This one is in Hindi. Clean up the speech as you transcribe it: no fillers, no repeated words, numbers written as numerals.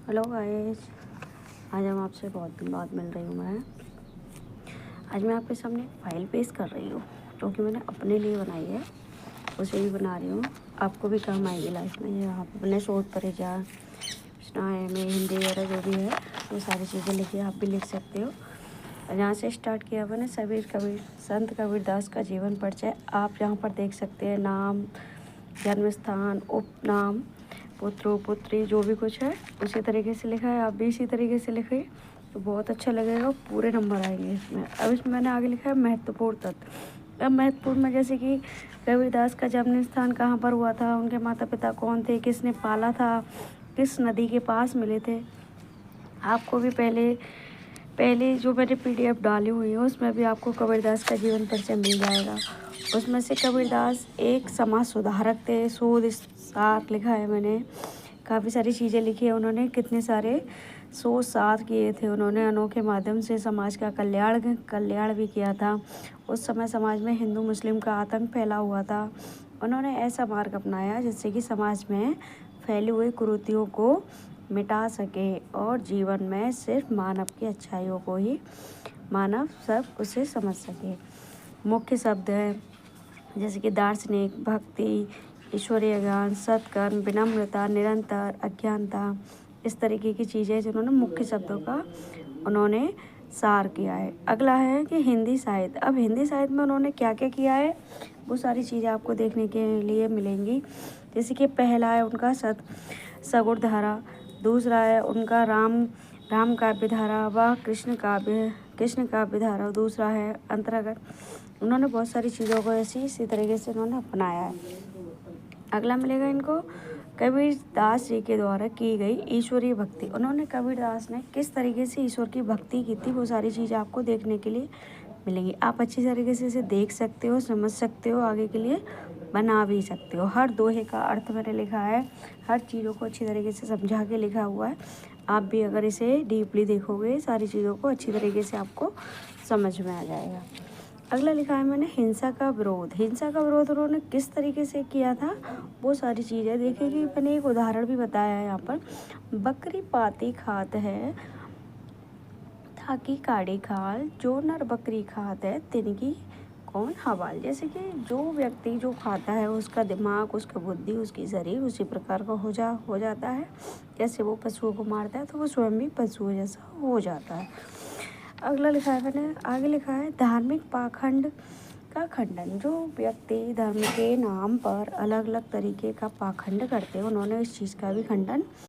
हेलो गाइस, आज हम आपसे बहुत दिन बाद मिल रही हूँ मैं। आज मैं आपके सामने एक फाइल पेश कर रही हूँ जो कि मैंने अपने लिए बनाई है, उसे भी बना रही हूँ। आपको भी काम आएगी लाइफ में। ये आप अपने शोध पर या में हिंदी वगैरह जो भी है वो सारी चीज़ें लिखिए, आप भी लिख सकते हो। और यहाँ से स्टार्ट किया मैंने संत कबीरदास का जीवन परिचय। आप यहाँ पर देख सकते हैं नाम, जन्म स्थान, उपनाम, पुत्र पुत्री जो भी कुछ है उसी तरीके से लिखा है। आप भी इसी तरीके से लिखिए तो बहुत अच्छा लगेगा, पूरे नंबर आएंगे इसमें। अब इसमें मैंने आगे लिखा है महत्वपूर्ण तथ्य। अब महत्वपूर्ण में जैसे कि कबीरदास का जन्म स्थान कहाँ पर हुआ था, उनके माता पिता कौन थे, किसने पाला था, किस नदी के पास मिले थे। आपको भी पहले जो मैंने PDF डाली हुई है उसमें भी आपको कबीरदास का जीवन परिचय मिल जाएगा। उसमें से कबीरदास एक समाज सुधारक थे, शोध सार लिखा है मैंने। काफ़ी सारी चीज़ें लिखी है उन्होंने, कितने सारे शोध सार किए थे उन्होंने। अनोखे माध्यम से समाज का कल्याण भी किया था। उस समय समाज में हिंदू मुस्लिम का आतंक फैला हुआ था। उन्होंने ऐसा मार्ग अपनाया जिससे कि समाज में फैली हुई कुरीतियों को मिटा सके और जीवन में सिर्फ मानव की अच्छाइयों को ही मानव सब उसे समझ सके। मुख्य शब्द है जैसे कि दार्शनिक, भक्ति, ईश्वरीय ज्ञान, सत्कर्म, विनम्रता, निरंतर, अज्ञानता, इस तरीके की चीज़ें जिन्होंने मुख्य शब्दों का उन्होंने सार किया है। अगला है कि हिंदी साहित्य। अब हिंदी साहित्य में उन्होंने क्या क्या किया है वो सारी चीज़ें आपको देखने के लिए मिलेंगी। जैसे कि पहला है उनका सगुण धारा, दूसरा है उनका राम काव्य धारा व कृष्ण काव्य धारा, दूसरा है अंतरागत। उन्होंने बहुत सारी चीज़ों को इसी तरीके से उन्होंने अपनाया है। अगला मिलेगा इनको कबीरदास जी के द्वारा की गई ईश्वरीय भक्ति। उन्होंने कबीरदास ने किस तरीके से ईश्वर की भक्ति की थी वो सारी चीज़ें आपको देखने के लिए मिलेंगी। आप अच्छी तरीके से इसे देख सकते हो, समझ सकते हो, आगे के लिए बना भी सकते हो। हर दोहे का अर्थ मैंने लिखा है, हर चीज़ों को अच्छी तरीके से समझा के लिखा हुआ है। आप भी अगर इसे डीपली देखोगे सारी चीज़ों को अच्छी तरीके से आपको समझ में आ जाएगा। अगला लिखा है मैंने हिंसा का विरोध। हिंसा का विरोध उन्होंने किस तरीके से किया था वो सारी चीज़ें देखेंगे। मैंने एक उदाहरण भी बताया है यहाँ पर। बकरी पाती खात है ताकि काड़ी खाल, जो नर बकरी खात है तिनकी कौन हवाल। जैसे कि जो व्यक्ति जो खाता है उसका दिमाग, उसका बुद्धि, उसकी शरीर उसी प्रकार का हो जाता है। जैसे वो पशुओं को मारता है तो वो स्वयं भी पशुओं जैसा हो जाता है। अगला लिखा है मैंने, आगे लिखा है धार्मिक पाखंड का खंडन। जो व्यक्ति धर्म के नाम पर अलग अलग तरीके का पाखंड करते हैं उन्होंने इस चीज़ का भी खंडन